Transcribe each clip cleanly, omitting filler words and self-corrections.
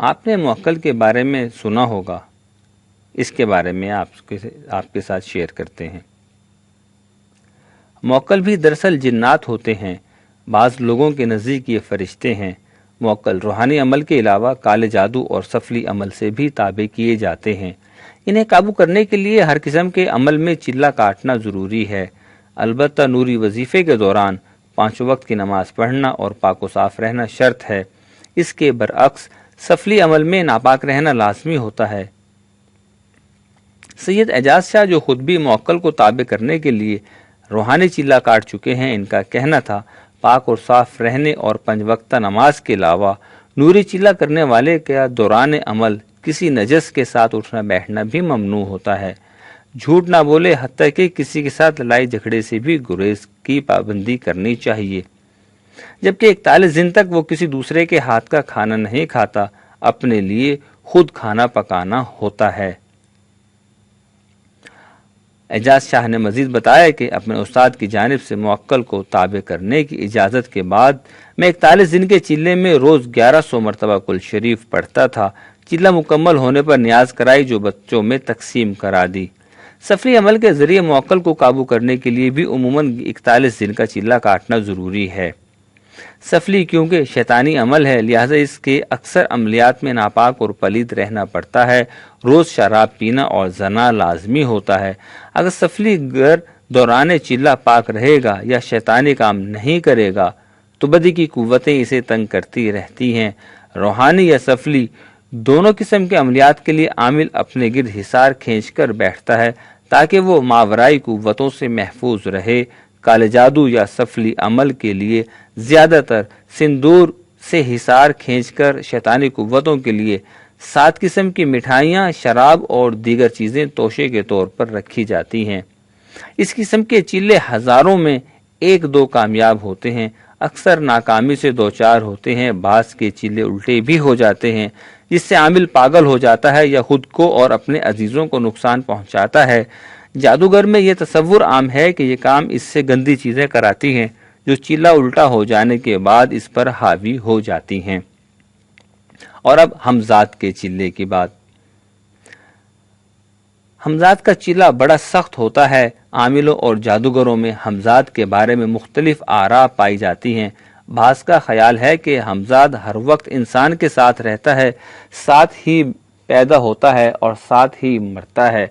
آپ نے موکل کے بارے میں سنا ہوگا، اس کے بارے میں آپ کے ساتھ شیئر کرتے ہیں۔ موکل بھی دراصل جنات ہوتے ہیں، بعض لوگوں کے نزدیک یہ فرشتے ہیں۔ موکل روحانی عمل کے علاوہ کالے جادو اور سفلی عمل سے بھی تابع کیے جاتے ہیں۔ انہیں قابو کرنے کے لیے ہر قسم کے عمل میں چلہ کاٹنا ضروری ہے، البتہ نوری وظیفے کے دوران 5 وقت کی نماز پڑھنا اور پاک و صاف رہنا شرط ہے۔ اس کے برعکس سفلی عمل میں ناپاک رہنا لازمی ہوتا ہے۔ سید اعجاز شاہ جو خود بھی موکل کو تابع کرنے کے لیے روحانی چلہ کاٹ چکے ہیں، ان کا کہنا تھا پاک اور صاف رہنے اور 5 وقتہ نماز کے علاوہ نوری چلہ کرنے والے کا دوران عمل کسی نجس کے ساتھ اٹھنا بیٹھنا بھی ممنوع ہوتا ہے۔ جھوٹ نہ بولے، حتیٰ کہ کسی کے ساتھ لڑائی جھگڑے سے بھی گریز کی پابندی کرنی چاہیے، جبکہ 41 دن تک وہ کسی دوسرے کے ہاتھ کا کھانا نہیں کھاتا، اپنے لیے خود کھانا پکانا ہوتا ہے۔ اعجاز شاہ نے مزید بتایا کہ اپنے استاد کی جانب سے موکل کو تابع کرنے کی اجازت کے بعد میں 41 دن کے چلے میں روز 1100 مرتبہ کل شریف پڑھتا تھا۔ چلہ مکمل ہونے پر نیاز کرائی جو بچوں میں تقسیم کرا دی۔ سفلی عمل کے ذریعے موکل کو قابو کرنے کے لیے بھی عموماً 41 دن کا چلہ کاٹنا ضروری ہے۔ سفلی کیونکہ شیطانی عمل ہے، لہذا اس کے اکثر عملیات میں ناپاک اور پلید رہنا پڑتا ہے۔ روز شراب پینا اور زنا لازمی ہوتا ہے۔ اگر سفلی گر دوران چلہ پاک رہے گا یا شیطانی کام نہیں کرے گا تو بدی کی قوتیں اسے تنگ کرتی رہتی ہیں۔ روحانی یا سفلی دونوں قسم کے عملیات کے لیے عامل اپنے گرد حصار کھینچ کر بیٹھتا ہے تاکہ وہ ماورائی قوتوں سے محفوظ رہے۔ کالے جادو یا سفلی عمل کے لیے زیادہ تر سندور سے حصار کھینچ کر شیطانی قوتوں کے لیے 7 قسم کی مٹھائیاں، شراب اور دیگر چیزیں توشے کے طور پر رکھی جاتی ہیں۔ اس قسم کے چلے ہزاروں میں 1-2 کامیاب ہوتے ہیں، اکثر ناکامی سے دوچار ہوتے ہیں۔ بعض کے چلے الٹے بھی ہو جاتے ہیں، جس سے عامل پاگل ہو جاتا ہے یا خود کو اور اپنے عزیزوں کو نقصان پہنچاتا ہے۔ جادوگر میں یہ تصور عام ہے کہ یہ کام اس سے گندی چیزیں کراتی ہیں جو چلہ الٹا ہو جانے کے بعد اس پر حاوی ہو جاتی ہیں۔ اور اب حمزات کے چلے کی بات۔ حمزات کا چلہ بڑا سخت ہوتا ہے۔ عاملوں اور جادوگروں میں حمزات کے بارے میں مختلف آراء پائی جاتی ہیں۔ بعض کا خیال ہے کہ حمزات ہر وقت انسان کے ساتھ رہتا ہے، ساتھ ہی پیدا ہوتا ہے اور ساتھ ہی مرتا ہے۔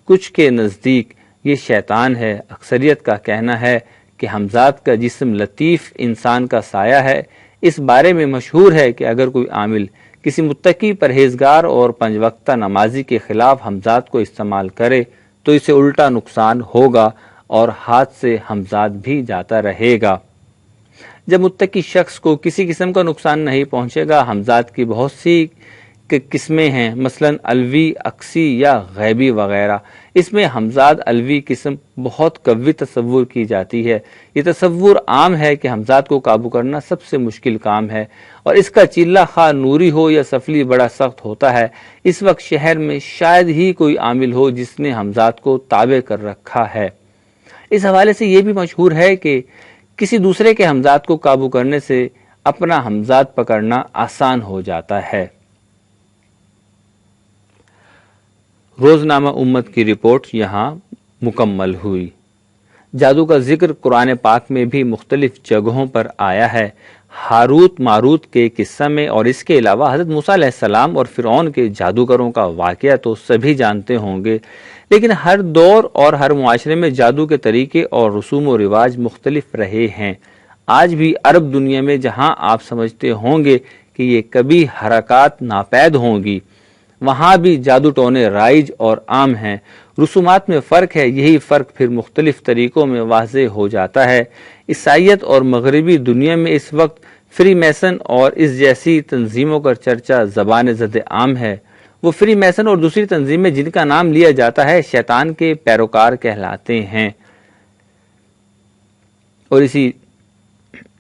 کچھ کے نزدیک یہ شیطان ہے۔ اکثریت کا کہنا ہے کہ حمزات کا جسم لطیف انسان کا سایہ ہے۔ اس بارے میں مشہور ہے کہ اگر کوئی عامل کسی متقی پرہیزگار اور 5 وقتہ نمازی کے خلاف حمزات کو استعمال کرے تو اسے الٹا نقصان ہوگا اور ہاتھ سے حمزات بھی جاتا رہے گا۔ جب متقی شخص کو کسی قسم کا نقصان نہیں پہنچے گا۔ حمزات کی بہت سی قسمیں ہیں، مثلا الوی، عکسی یا غیبی وغیرہ۔ اس میں حمزات الوی قسم بہت قوی تصور کی جاتی ہے۔ یہ تصور عام ہے کہ حمزات کو قابو کرنا سب سے مشکل کام ہے اور اس کا چلہ خواہ نوری ہو یا سفلی بڑا سخت ہوتا ہے۔ اس وقت شہر میں شاید ہی کوئی عامل ہو جس نے حمزات کو تابع کر رکھا ہے۔ اس حوالے سے یہ بھی مشہور ہے کہ کسی دوسرے کے حمزات کو قابو کرنے سے اپنا حمزات پکڑنا آسان ہو جاتا ہے۔ روزنامہ امت کی رپورٹ یہاں مکمل ہوئی۔ جادو کا ذکر قرآن پاک میں بھی مختلف جگہوں پر آیا ہے۔ ہاروت ماروت کے قصہ میں اور اس کے علاوہ حضرت موسیٰ علیہ السلام اور فرعون کے جادوگروں کا واقعہ تو سبھی جانتے ہوں گے، لیکن ہر دور اور ہر معاشرے میں جادو کے طریقے اور رسوم و رواج مختلف رہے ہیں۔ آج بھی عرب دنیا میں جہاں آپ سمجھتے ہوں گے کہ یہ کبھی حرکات ناپید ہوں گی، وہاں بھی جادو ٹونے رائج اور عام ہیں۔ رسومات میں فرق ہے، یہی فرق پھر مختلف طریقوں میں واضح ہو جاتا ہے۔ عیسائیت اور مغربی دنیا میں اس وقت فری میسن اور اس جیسی تنظیموں کا چرچا زبان زد عام ہے۔ وہ فری میسن اور دوسری تنظیمیں جن کا نام لیا جاتا ہے شیطان کے پیروکار کہلاتے ہیں اور اسی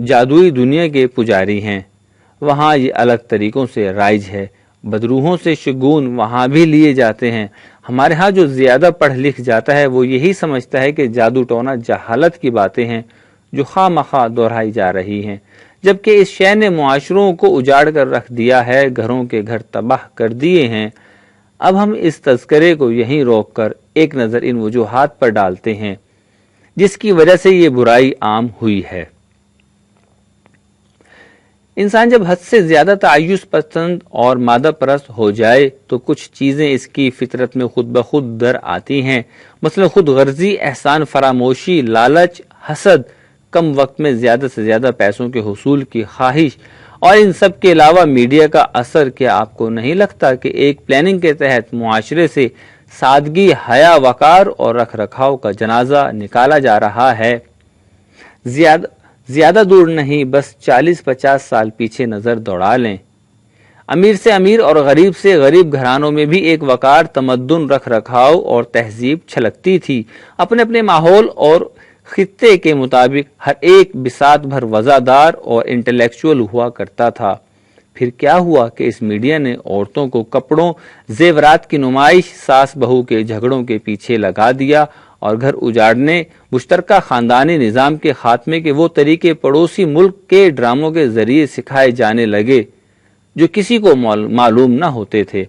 جادوئی دنیا کے پجاری ہیں۔ وہاں یہ الگ طریقوں سے رائج ہے۔ بدروحوں سے شگون وہاں بھی لیے جاتے ہیں۔ ہمارے ہاں جو زیادہ پڑھ لکھ جاتا ہے وہ یہی سمجھتا ہے کہ جادو ٹونا جہالت کی باتیں ہیں جو خواہ مخواہ دہرائی جا رہی ہیں۔ جبکہ اس شے نے معاشروں کو اجاڑ کر رکھ دیا ہے، گھروں کے گھر تباہ کر دیے ہیں۔ اب ہم اس تذکرے کو یہیں روک کر ایک نظر ان وجوہات پر ڈالتے ہیں جس کی وجہ سے یہ برائی عام ہوئی ہے۔ انسان جب حد سے زیادہ تعیش پسند اور مادہ پرست ہو جائے تو کچھ چیزیں اس کی فطرت میں خود بخود در آتی ہیں، مثلا خود غرضی، احسان فراموشی، لالچ، حسد، کم وقت میں زیادہ سے زیادہ پیسوں کے حصول کی خواہش، اور ان سب کے علاوہ میڈیا کا اثر۔ کیا آپ کو نہیں لگتا کہ ایک پلاننگ کے تحت معاشرے سے سادگی، حیا، وقار اور رکھ رکھاؤ کا جنازہ نکالا جا رہا ہے؟ زیادہ دور نہیں، بس 40-50 سال پیچھے نظر دوڑا لیں۔ امیر سے امیر اور غریب سے غریب گھرانوں میں بھی ایک وقار، تمدن، رکھ رکھاؤ اور تہذیب چھلکتی تھی۔ اپنے اپنے ماحول اور خطے کے مطابق ہر ایک بساط بھر وزادار اور انٹلیکچوئل ہوا کرتا تھا۔ پھر کیا ہوا کہ اس میڈیا نے عورتوں کو کپڑوں، زیورات کی نمائش، ساس بہو کے جھگڑوں کے پیچھے لگا دیا اور گھر اجاڑنے، مشترکہ خاندانی نظام کے خاتمے کے وہ طریقے پڑوسی ملک کے ڈراموں کے ذریعے سکھائے جانے لگے جو کسی کو معلوم نہ ہوتے تھے۔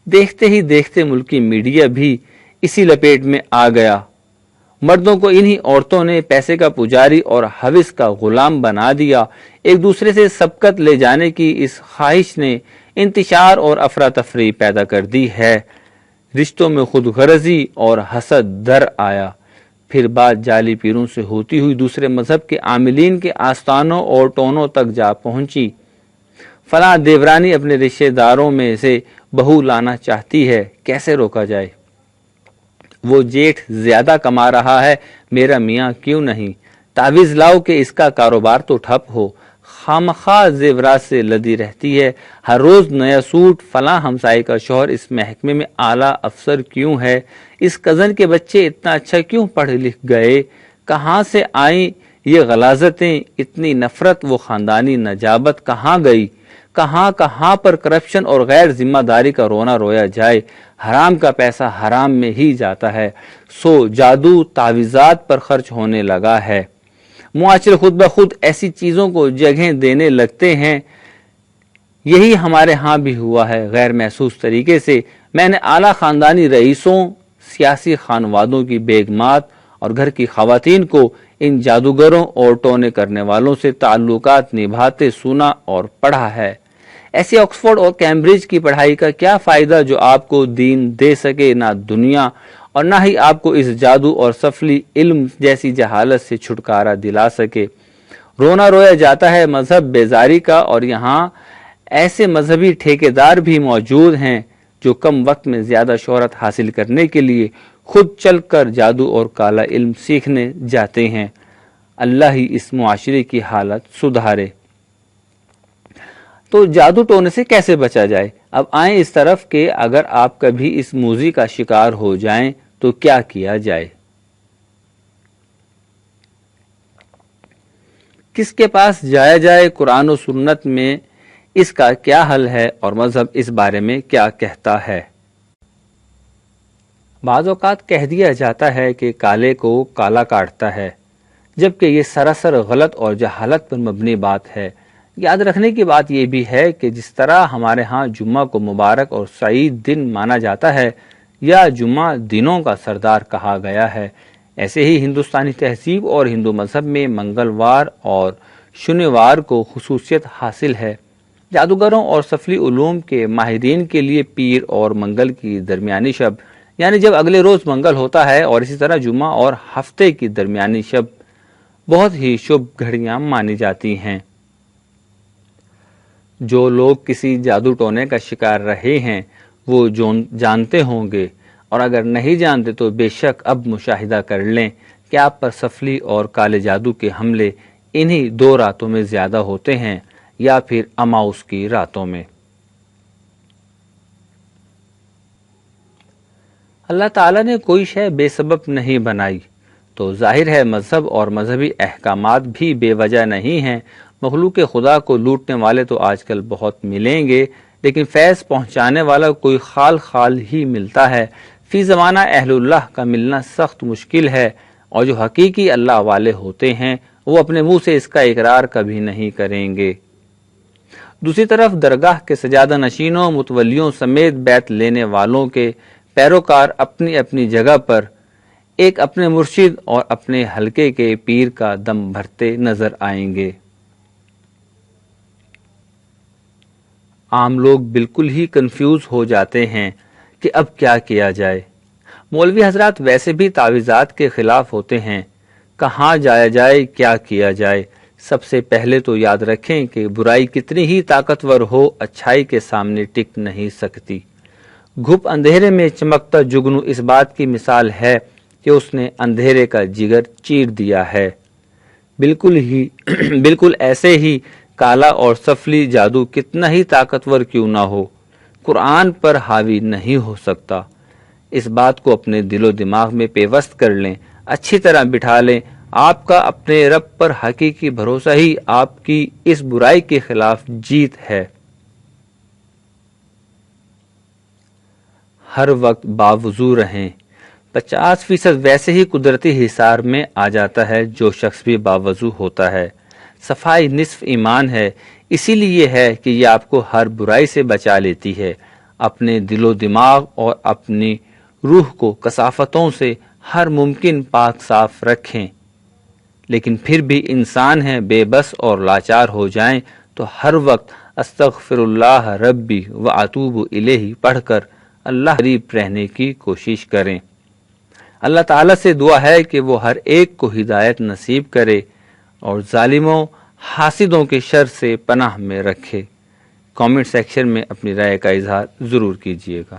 دیکھتے ہی دیکھتے ملکی میڈیا بھی اسی لپیٹ میں آ گیا۔ مردوں کو انہی عورتوں نے پیسے کا پجاری اور ہوس کا غلام بنا دیا۔ ایک دوسرے سے سبقت لے جانے کی اس خواہش نے انتشار اور افراتفری پیدا کر دی ہے۔ رشتوں میں خود غرضی اور حسد در آیا۔ پھر بات جعلی پیروں سے ہوتی ہوئی دوسرے مذہب کے عاملین کے آستانوں اور ٹونوں تک جا پہنچی۔ فلاں دیورانی اپنے رشتہ داروں میں سے بہو لانا چاہتی ہے، کیسے روکا جائے؟ وہ جیٹھ زیادہ کما رہا ہے، میرا میاں کیوں نہیں؟ تعویذ لاؤ کہ اس کا کاروبار تو ٹھپ ہو۔ خامخواہ زیورات سے لدی رہتی ہے، ہر روز نیا سوٹ۔ فلاں ہمسائے کا شوہر اس محکمے میں اعلیٰ افسر کیوں ہے؟ اس کزن کے بچے اتنا اچھا کیوں پڑھ لکھ گئے؟ کہاں سے آئیں یہ غلاظتیں؟ اتنی نفرت و خاندانی نجابت کہاں گئی؟ کہاں پر کرپشن اور غیر ذمہ داری کا رونا رویا جائے؟ حرام کا پیسہ حرام میں ہی جاتا ہے، سو جادو تعویذات پر خرچ ہونے لگا ہے۔ معاشرے خود بخود ایسی چیزوں کو جگہیں دینے لگتے ہیں۔ یہی ہمارے ہاں بھی ہوا ہے، غیر محسوس طریقے سے۔ میں نے اعلیٰ خاندانی رئیسوں، سیاسی خانوادوں کی بیگمات اور گھر کی خواتین کو ان جادوگروں اور ٹونے کرنے والوں سے تعلقات نبھاتے سنا اور پڑھا ہے۔ ایسی آکسفورڈ اور کیمبرج کی پڑھائی کا کیا فائدہ جو آپ کو دین دے سکے نہ دنیا، اور نہ ہی آپ کو اس جادو اور سفلی علم جیسی جہالت سے چھٹکارا دلا سکے۔ رونا رویا جاتا ہے مذہب بیزاری کا، اور یہاں ایسے مذہبی ٹھیکیدار بھی موجود ہیں جو کم وقت میں زیادہ شہرت حاصل کرنے کے لیے خود چل کر جادو اور کالا علم سیکھنے جاتے ہیں۔ اللہ ہی اس معاشرے کی حالت سدھارے۔ تو جادو ٹونے سے کیسے بچا جائے؟ اب آئیں اس طرف کہ اگر آپ کبھی اس موذی کا شکار ہو جائیں تو کیا کیا جائے؟ کس کے پاس جایا جائے؟ قرآن و سنت میں اس کا کیا حل ہے اور مذہب اس بارے میں کیا کہتا ہے؟ بعض اوقات کہہ دیا جاتا ہے کہ کالے کو کالا کاٹتا ہے، جبکہ یہ سراسر غلط اور جہالت پر مبنی بات ہے۔ یاد رکھنے کی بات یہ بھی ہے کہ جس طرح ہمارے ہاں جمعہ کو مبارک اور سعید دن مانا جاتا ہے یا جمعہ دنوں کا سردار کہا گیا ہے، ایسے ہی ہندوستانی تہذیب اور ہندو مذہب میں منگلوار اور شنیوار کو خصوصیت حاصل ہے۔ جادوگروں اور سفلی علوم کے ماہرین کے لیے پیر اور منگل کی درمیانی شب، یعنی جب اگلے روز منگل ہوتا ہے، اور اسی طرح جمعہ اور ہفتے کی درمیانی شب بہت ہی شبھ گھڑیاں مانی جاتی ہیں۔ جو لوگ کسی جادو ٹونے کا شکار رہے ہیں وہ جانتے ہوں گے، اور اگر نہیں جانتے تو بے شک اب مشاہدہ کر لیں کہ آپ پر سفلی اور کالے جادو کے حملے انہی 2 راتوں میں زیادہ ہوتے ہیں یا پھر اماؤس کی راتوں میں۔ اللہ تعالیٰ نے کوئی شے بے سبب نہیں بنائی، تو ظاہر ہے مذہب اور مذہبی احکامات بھی بے وجہ نہیں ہیں۔ مخلوق خدا کو لوٹنے والے تو آج کل بہت ملیں گے، لیکن فیض پہنچانے والا کوئی خال ہی ملتا ہے۔ فی زمانہ اہل اللہ کا ملنا سخت مشکل ہے، اور جو حقیقی اللہ والے ہوتے ہیں وہ اپنے منہ سے اس کا اقرار کبھی نہیں کریں گے۔ دوسری طرف درگاہ کے سجادہ نشینوں، متولیوں سمیت بیعت لینے والوں کے پیروکار اپنی اپنی جگہ پر ایک اپنے مرشد اور اپنے حلقے کے پیر کا دم بھرتے نظر آئیں گے۔ عام لوگ بالکل ہی کنفیوز ہو جاتے ہیں کہ اب کیا کیا جائے۔ مولوی حضرات ویسے بھی تعویذات کے خلاف ہوتے ہیں، کہاں جایا جائے، کیا کیا جائے؟ سب سے پہلے تو یاد رکھیں کہ برائی کتنی ہی طاقتور ہو، اچھائی کے سامنے ٹک نہیں سکتی۔ گھپ اندھیرے میں چمکتا جگنو اس بات کی مثال ہے کہ اس نے اندھیرے کا جگر چیر دیا ہے۔ بالکل ایسے ہی کالا اور سفلی جادو کتنا ہی طاقتور کیوں نہ ہو، قرآن پر حاوی نہیں ہو سکتا۔ اس بات کو اپنے دل و دماغ میں پیوست کر لیں، اچھی طرح بٹھا لیں۔ آپ کا اپنے رب پر حقیقی بھروسہ ہی آپ کی اس برائی کے خلاف جیت ہے۔ ہر وقت باوضو رہیں۔ 50% ویسے ہی قدرتی حصار میں آ جاتا ہے جو شخص بھی باوضو ہوتا ہے۔ صفائی نصف ایمان ہے، اسی لیے ہے کہ یہ آپ کو ہر برائی سے بچا لیتی ہے۔ اپنے دل و دماغ اور اپنی روح کو کثافتوں سے ہر ممکن پاک صاف رکھیں۔ لیکن پھر بھی انسان ہیں، بے بس اور لاچار ہو جائیں تو ہر وقت استغفر اللہ ربی واتوب الیہ پڑھ کر اللہ قریب رہنے کی کوشش کریں۔ اللہ تعالیٰ سے دعا ہے کہ وہ ہر ایک کو ہدایت نصیب کرے اور ظالموں حاسدوں کے شر سے پناہ میں رکھے۔ کامنٹ سیکشن میں اپنی رائے کا اظہار ضرور کیجیے گا۔